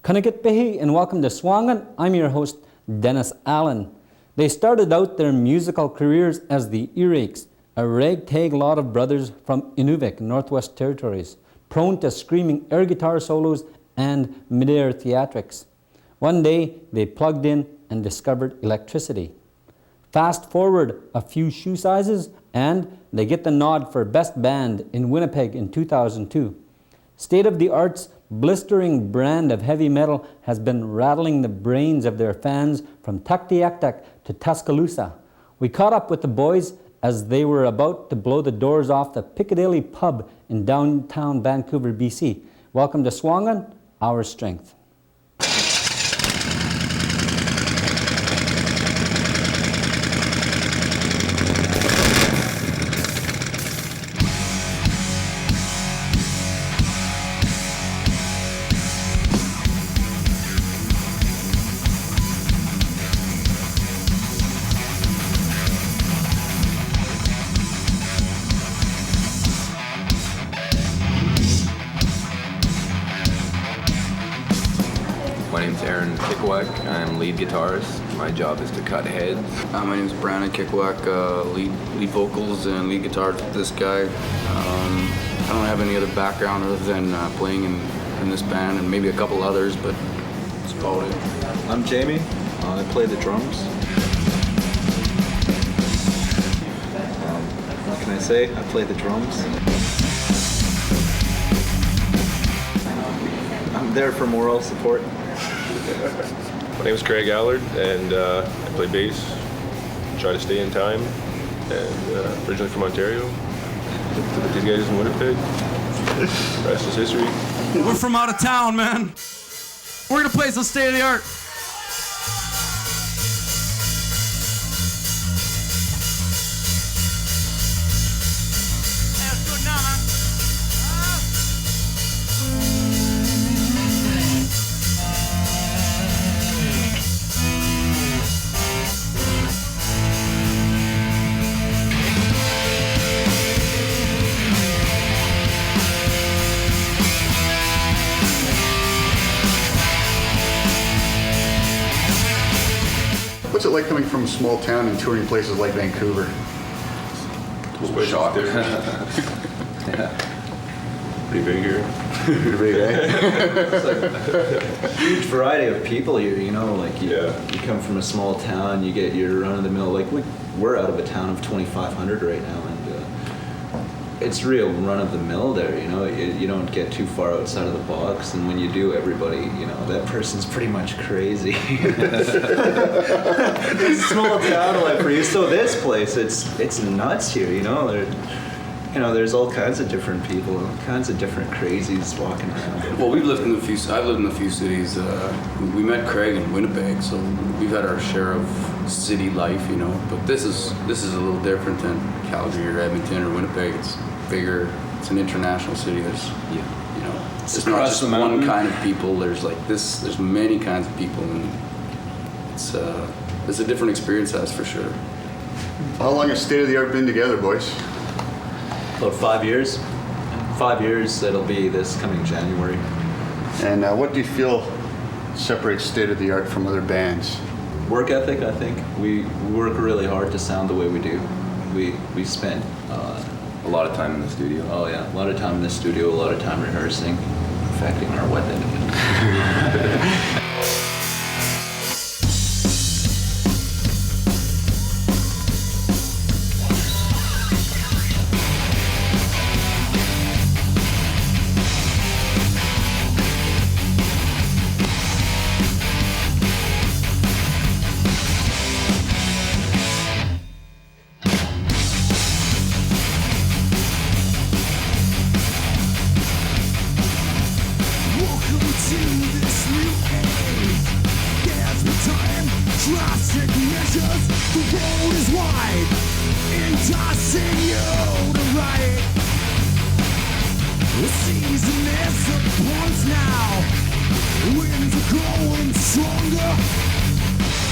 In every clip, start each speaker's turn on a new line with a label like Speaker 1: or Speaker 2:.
Speaker 1: Kanakit and welcome to Suaangan. I'm your host, Dennis Allen. They started out their musical careers as the Earaches, a ragtag lot of brothers from Inuvik, Northwest Territories, prone to screaming air guitar solos and mid-air theatrics. One day, they plugged in and discovered electricity. Fast forward a few shoe sizes, and they get the nod for Best Band in Winnipeg in 2002. State-of-the-art's blistering brand of heavy metal has been rattling the brains of their fans from Tuktoyaktuk to Tuscaloosa. We caught up with the boys as they were about to blow the doors off the Piccadilly pub in downtown Vancouver, BC. Welcome to Suaangan, Our Strength.
Speaker 2: My name's Brandon Kikoak. I'm lead guitarist. My job is to cut heads.
Speaker 3: My name's Brandon Kikoak, lead vocals and lead guitar with this guy. I don't have any other background other than playing in this band and maybe a couple others, but that's about it.
Speaker 4: I'm Jamie. I play the drums. What can I say? I play the drums. I'm there for moral support.
Speaker 5: My name is Craig Allard, and I play bass. Try to stay in time. And originally from Ontario. With these guys in Winnipeg. Rest is history.
Speaker 6: We're from out of town, man. We're gonna play some state of the art. That's good now, man.
Speaker 7: What's it like coming from a small town and touring places like Vancouver?
Speaker 2: Shock.
Speaker 5: Yeah. Pretty big here.
Speaker 7: Pretty big, eh?
Speaker 4: It's like a huge variety of people here, you know, like you come from a small town, you get your run-of-the-mill, like we're out of a town of 2,500 right now, and it's real run-of-the-mill there, you know, you don't get too far outside of the box, and when you do, everybody, you know, that person's pretty much crazy. It's a small town life for you, so this place, it's nuts here, you know, there's all kinds of different people, all kinds of different crazies walking around.
Speaker 3: Well, I've lived in a few cities. We met Craig in Winnipeg, so we've had our share of city life, you know. But this is a little different than Calgary or Edmonton or Winnipeg. It's bigger. It's an international city. There's, you know, it's not just one kind of people. There's like this. There's many kinds of people, and it's a different experience, that's for sure.
Speaker 7: How long has State of the Art been together, boys?
Speaker 4: About 5 years. 5 years, it'll be this coming January.
Speaker 7: And what do you feel separates State of the Art from other bands?
Speaker 4: Work ethic, I think. We work really hard to sound the way we do. We spent
Speaker 2: A lot of time in the studio.
Speaker 4: Oh yeah, a lot of time in the studio, a lot of time rehearsing, perfecting our weapon.
Speaker 6: The road is wide, enticing you to ride. The season is upon us now. Winds are growing stronger.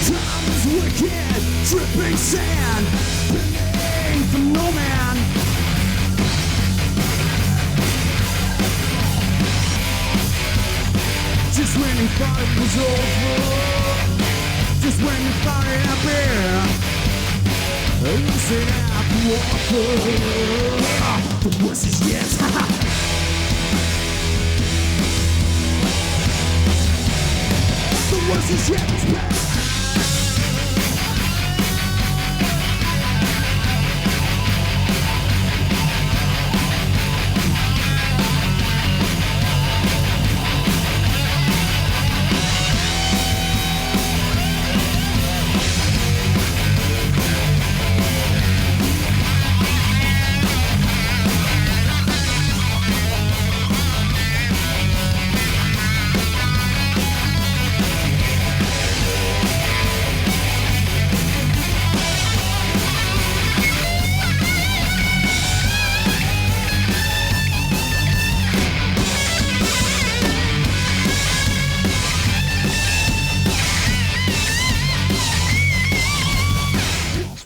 Speaker 6: Time is wicked, dripping sand, beneath the no man. Just when you thought it was over, just when you thought it had been, you said I walk the worst is yet. The worst is yet to pass.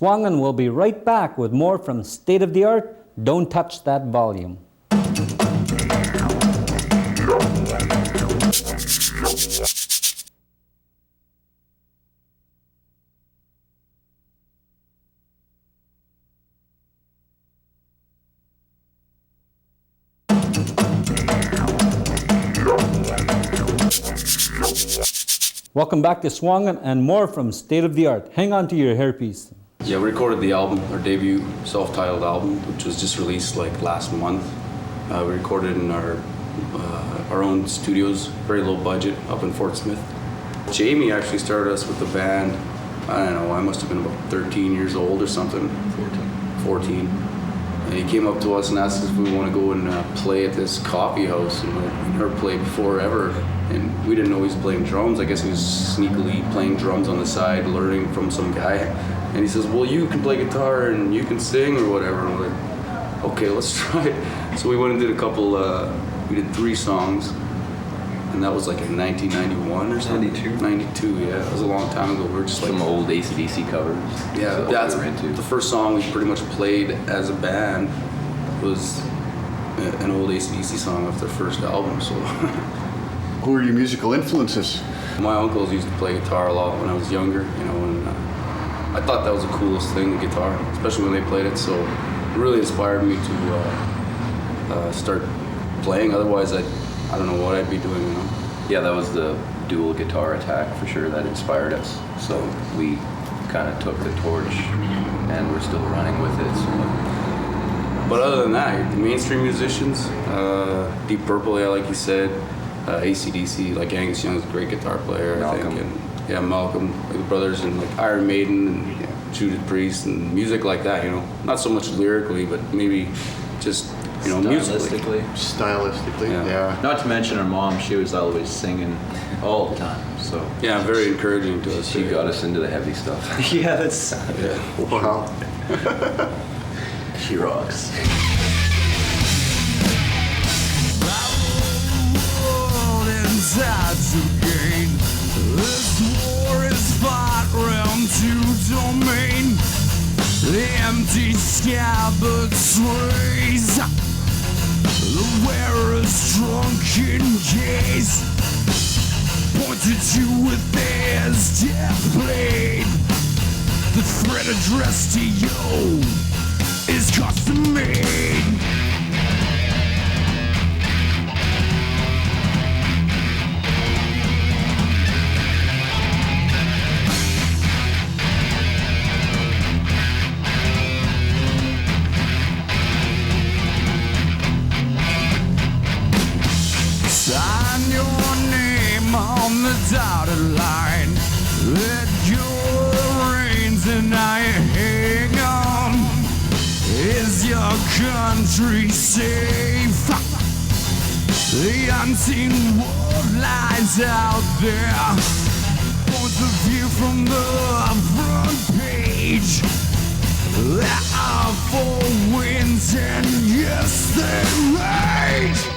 Speaker 1: Suaangan will be right back with more from State of the Art. Don't touch that volume. Welcome back to Suaangan and more from State of the Art. Hang on to your hairpiece.
Speaker 3: Yeah, we recorded the album, our debut self-titled album, which was just released like last month. We recorded in our own studios, very low budget, up in Fort Smith. Jamie actually started us with the band. I don't know, I must have been about 13 years old or something. 14. And he came up to us and asked us if we want to go and play at this coffee house. And we'd never played before ever. And we didn't know he was playing drums. I guess he was sneakily playing drums on the side, learning from some guy. And he says, well, you can play guitar and you can sing or whatever. And we're like, okay, let's try it. So we went and did a couple, we did 3 songs. And that was like in 1991 or something. 92, yeah. It was a long time ago. We were just like...
Speaker 2: Some old AC/DC covers.
Speaker 3: Yeah, that's the first song we pretty much played as a band was an old AC/DC song off their first album, so...
Speaker 7: Who are your musical influences?
Speaker 3: My uncles used to play guitar a lot when I was younger, you know, and I thought that was the coolest thing, the guitar, especially when they played it, so it really inspired me to start playing. Otherwise, I don't know what I'd be doing, you know.
Speaker 2: Yeah, that was the dual guitar attack for sure that inspired us. So we kind of took the torch and we're still running with it. So.
Speaker 3: But other than that, the mainstream musicians, Deep Purple, yeah, like you said, AC/DC, like Angus Young's a great guitar player,
Speaker 2: Malcolm.
Speaker 3: I think. And, yeah, Malcolm, the brothers, and like Iron Maiden, and Judas Priest, and music like that, you know. Not so much lyrically, but maybe just, you know, musically.
Speaker 7: Stylistically,
Speaker 3: Yeah.
Speaker 7: yeah.
Speaker 4: Not to mention our mom, she was always singing all the time, so.
Speaker 3: Yeah, very encouraging to us.
Speaker 2: She got us into the heavy stuff.
Speaker 4: Yeah, that's,
Speaker 3: Yeah.
Speaker 7: Wow.
Speaker 4: she rocks.
Speaker 6: Again. This war is fought round to domain. The empty scabbard sways, the wearer's drunken gaze, pointed to with theirs death blade. The threat addressed to you is custom made. Sign your name on the dotted line. Let your reins and I hang on. Is your country safe? The unseen world lies out there. Points of view from the front page. There are 4 winds and yes, they rage.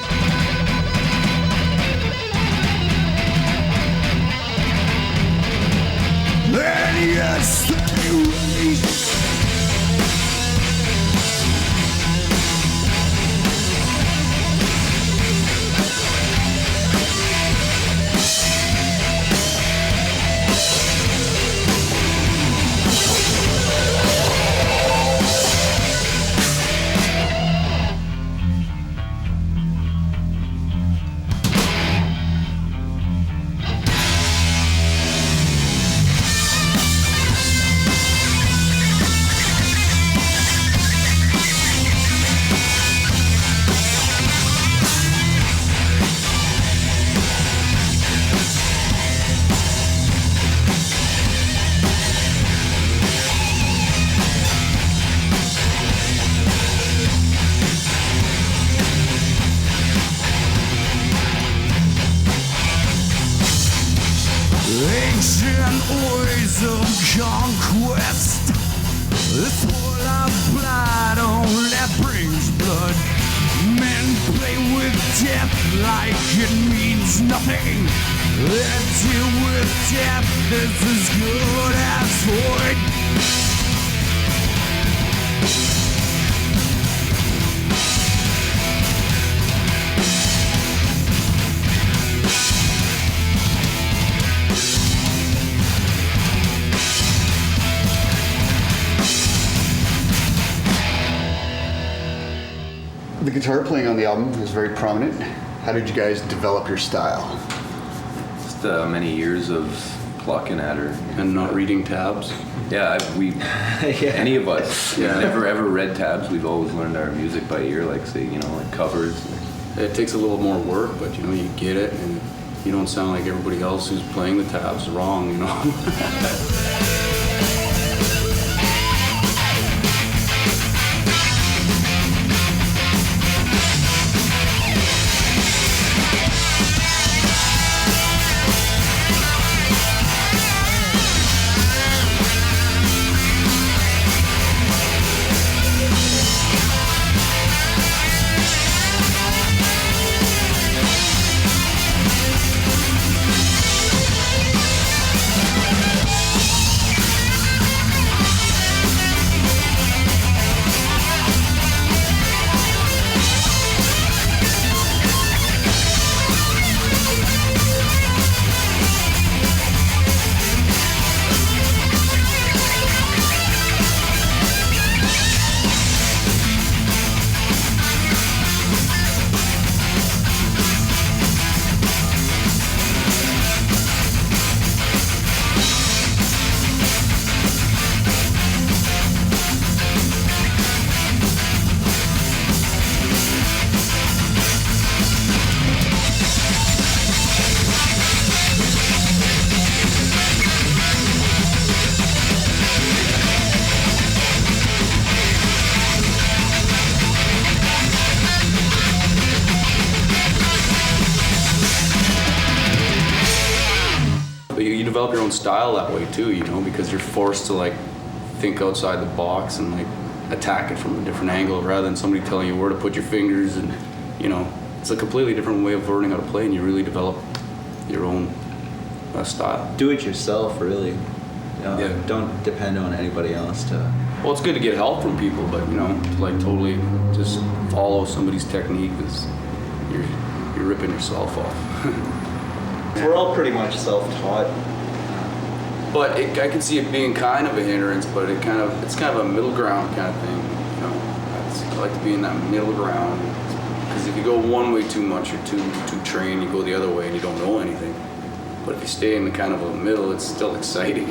Speaker 6: Ancient ways of conquest. It's full of blood, oh, that brings blood. Men play with death like it means nothing. They deal with death that's as good as void.
Speaker 7: The guitar playing on the album is very prominent. How did you guys develop your style?
Speaker 2: Just many years of plucking at her.
Speaker 3: And not reading tabs.
Speaker 2: Yeah, any of us, we've never ever read tabs. We've always learned our music by ear, like say, like covers.
Speaker 3: It takes a little more work, but you get it, and you don't sound like everybody else who's playing the tabs wrong, You develop your own style that way too, because you're forced to think outside the box and attack it from a different angle rather than somebody telling you where to put your fingers, and it's a completely different way of learning how to play, and you really develop your own style.
Speaker 4: Do it yourself, really. Don't depend on anybody else to.
Speaker 3: Well, it's good to get help from people, but to totally just follow somebody's technique is you're ripping yourself off.
Speaker 4: We're all pretty much self-taught.
Speaker 3: But I can see it being kind of a hindrance, but it's kind of a middle ground kind of thing. I like to be in that middle ground, because if you go one way too much, you're too trained. You go the other way and you don't know anything. But if you stay in the kind of a middle, it's still exciting,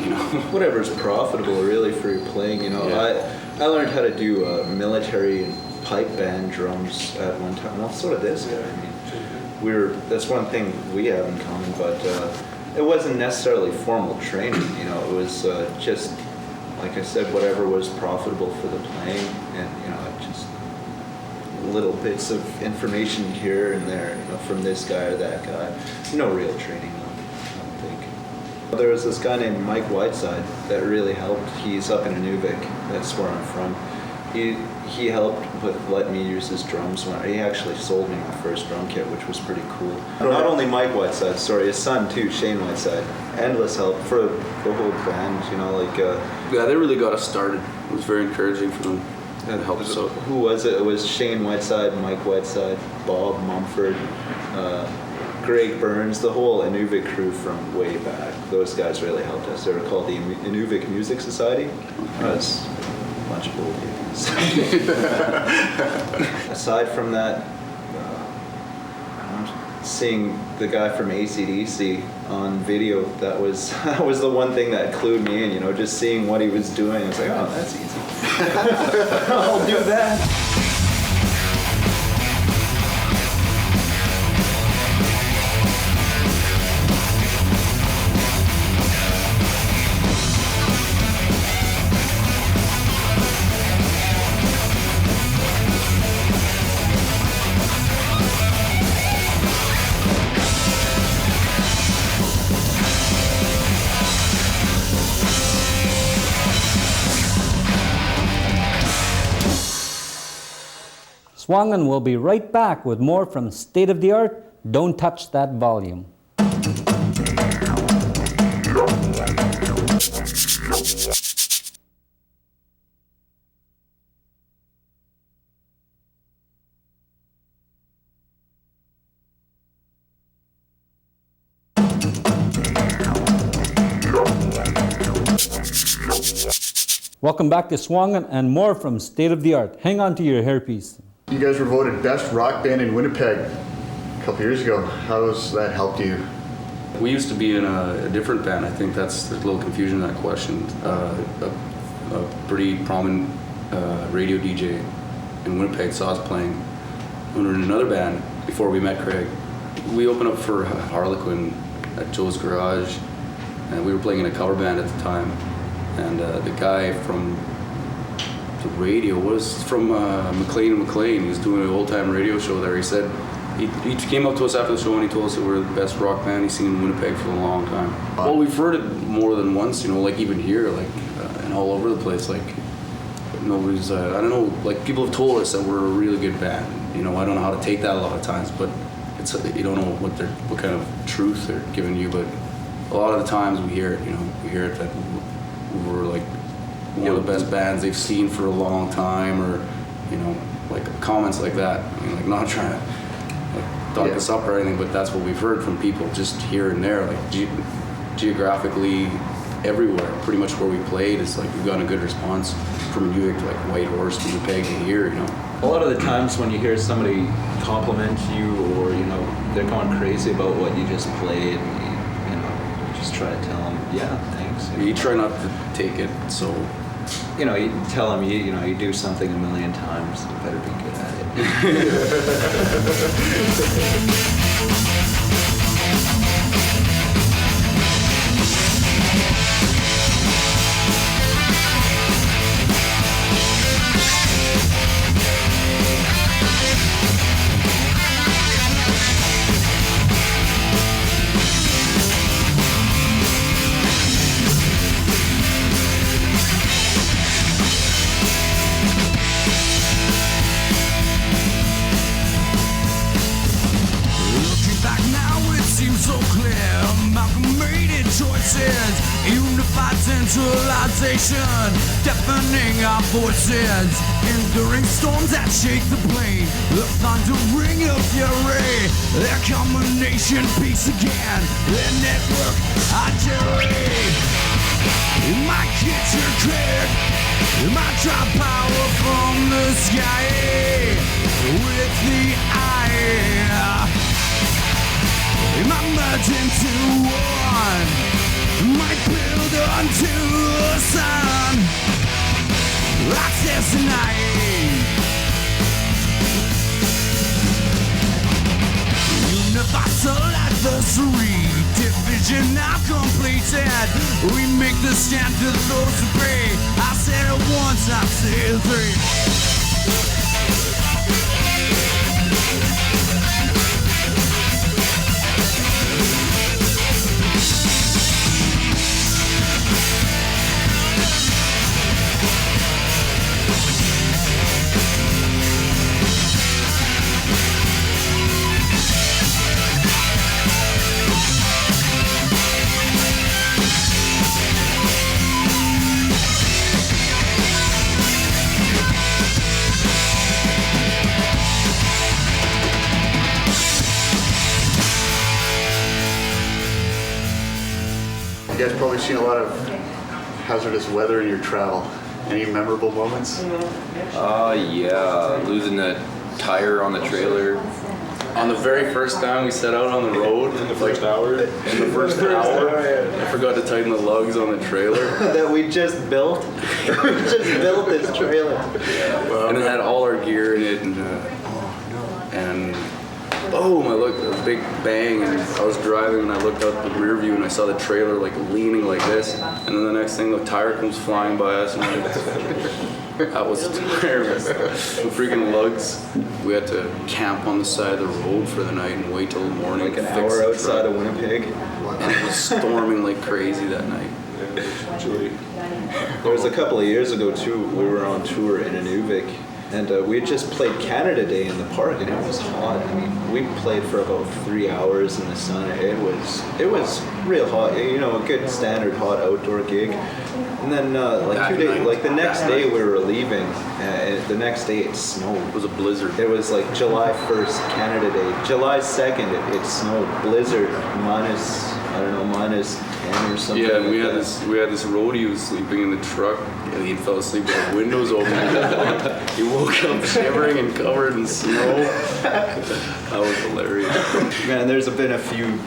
Speaker 4: Whatever's profitable, really, for your playing.
Speaker 3: Yeah.
Speaker 4: I learned how to do military and pipe band drums at one time. Well, so did this guy. That's one thing we have in common, but it wasn't necessarily formal training. It was just, like I said, whatever was profitable for the playing, and just little bits of information here and there, from this guy or that guy. No real training, I don't think. There was this guy named Mike Whiteside that really helped. He's up in Inuvik. That's where I'm from. He helped with letting me use his drums. He actually sold me my first drum kit, which was pretty cool. Not only Mike Whiteside, his son too, Shane Whiteside. Endless help for the whole band,
Speaker 3: Yeah, they really got us started. It was very encouraging for them. That helped us out.
Speaker 4: Who was it? It was Shane Whiteside, Mike Whiteside, Bob Mumford, Greg Burns, the whole Inuvik crew from way back. Those guys really helped us. They were called the Inuvik Music Society. That's a bunch of old idiots. Aside from that, seeing the guy from AC/DC on video, that was the one thing that clued me in, just seeing what he was doing. I was like, oh, that's easy. I'll do that.
Speaker 1: Suaangan will be right back with more from State of the Art. Don't touch that volume. Welcome back to Suaangan and more from State of the Art. Hang on to your hairpiece.
Speaker 7: You guys were voted best rock band in Winnipeg a couple years ago. How's that helped you?
Speaker 3: We used to be in a different band. I think there's a little confusion in that question. A pretty prominent radio DJ in Winnipeg saw us playing. We were in another band before we met Craig. We opened up for Harlequin at Joe's Garage, and we were playing in a cover band at the time. And the guy from the radio was from McLean and McLean. He was doing an old-time radio show there. He said, he came up to us after the show and he told us that we're the best rock band he's seen in Winnipeg for a long time. Well, we've heard it more than once, you know, like even here, like, and all over the place. Like, nobody's, I don't know, like people have told us that we're a really good band. You know, I don't know how to take that a lot of times, but it's, you don't know what kind of truth they're giving you, but a lot of the times we hear it, you know, we hear it that we're like one of the best bands they've seen for a long time, or, you know, like comments like that. I mean, like not trying to like talk us up or anything, but that's what we've heard from people just here and there, like geographically everywhere. Pretty much where we played is like we've gotten a good response from Uvic to like Whitehorse to Winnipeg to here, you know.
Speaker 4: A lot of the times when you hear somebody compliment you, or you know they're going crazy about what you just played, you know, just try to tell them, yeah, thanks.
Speaker 3: You try not to take it so.
Speaker 4: You know, you tell them you know you do something a million times, you better be good at it.
Speaker 6: Centralization, deafening our voices, enduring storms that shake the plain, the thundering of fury, their combination peace again, their network artillery. My kitchen click, my drop power from the sky, with the eye, my merge into one. Might build unto the sun. Access tonight. Universal adversary. Division now completed. We make the stand to those who pray. I said it once, I said it three.
Speaker 7: You guys probably seen a lot of hazardous weather in your travel. Any memorable moments?
Speaker 2: Yeah, losing that tire on the trailer.
Speaker 3: On the very first time we set out on the road,
Speaker 5: In the first hour?
Speaker 3: in the first hour, I forgot to tighten the lugs on the trailer.
Speaker 4: That we just built. We just built this trailer.
Speaker 3: And it had all our gear in it, and boom, I looked, a big bang, and I was driving and I looked out the rear view and I saw the trailer like leaning like this, and then the next thing the tire comes flying by us, and that was terrible. The freaking lugs, we had to camp on the side of the road for the night and wait till the morning.
Speaker 4: Like an
Speaker 3: to fix
Speaker 4: hour
Speaker 3: the
Speaker 4: outside
Speaker 3: truck.
Speaker 4: of Winnipeg.
Speaker 3: And it was storming like crazy that night.
Speaker 5: Chilly.
Speaker 4: There was a couple of years ago too, we were on tour in Inuvik, And we had just played Canada Day in the park, and it was hot. I mean, we played for about 3 hours in the sun. It was real hot. You know, a good standard hot outdoor gig. And then like 2 days, like the next day we were leaving. The next day it snowed.
Speaker 3: It was a blizzard.
Speaker 4: It was like July 1st, Canada Day. July 2nd, it snowed. Blizzard, minus 10 or something.
Speaker 3: Yeah, and
Speaker 4: like
Speaker 3: we had this roadie who was sleeping in the truck, and he fell asleep with the windows open. He woke up shivering and covered in snow. That was hilarious.
Speaker 4: Man, there's been a few,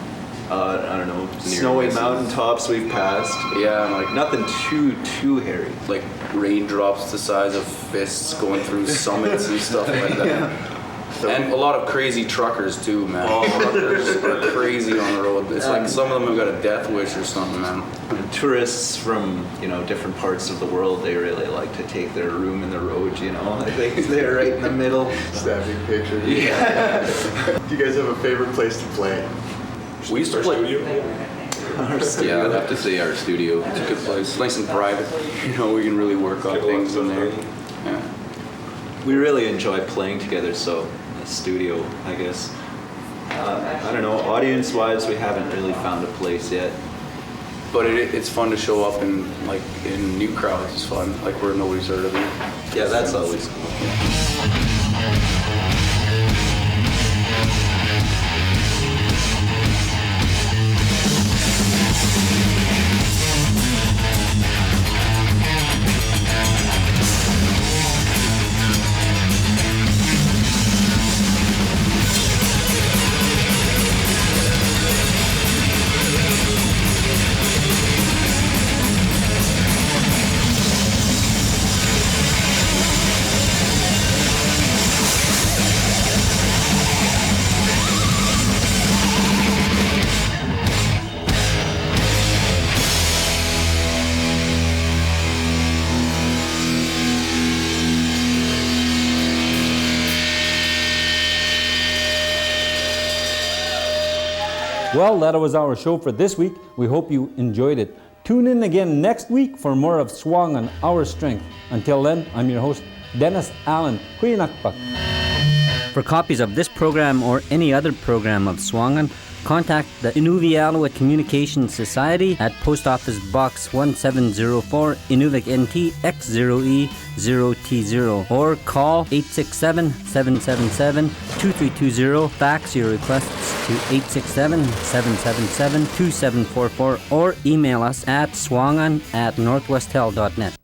Speaker 4: snowy
Speaker 3: misses.
Speaker 4: mountaintops we've passed.
Speaker 3: Yeah, and like
Speaker 4: Nothing too hairy.
Speaker 3: like raindrops the size of fists going through summits and stuff like that. And a lot of crazy truckers too, man. Truckers are crazy on the road. It's like some of them have got a death wish or something, man.
Speaker 4: Tourists from, different parts of the world, they really like to take their room in the road, They're right in the middle.
Speaker 7: Snapping pictures.
Speaker 4: Yeah.
Speaker 7: Do you guys have a favorite place to play?
Speaker 3: We used to play. Yeah, I'd have to say our studio. It's a good place. It's nice and private. We can really work on things in there. Yeah.
Speaker 4: We really enjoy playing together, so the studio, I guess. I don't know, audience-wise, we haven't really found a place yet.
Speaker 3: But it's fun to show up in new crowds. It's fun, like where nobody's heard of it.
Speaker 4: Yeah, that's always cool.
Speaker 1: Well, that was our show for this week. We hope you enjoyed it. Tune in again next week for more of Suaangan, Our Strength. Until then, I'm your host, Dennis Allen. Huinakpak. For copies of this program or any other program of Suaangan, contact the Inuvialuit Communication Society at Post Office Box 1704, Inuvik NT X0E0T0, or call 867-777-2320. Fax your requests to 867-777-2744 or email us at suangan@northwesthell.net.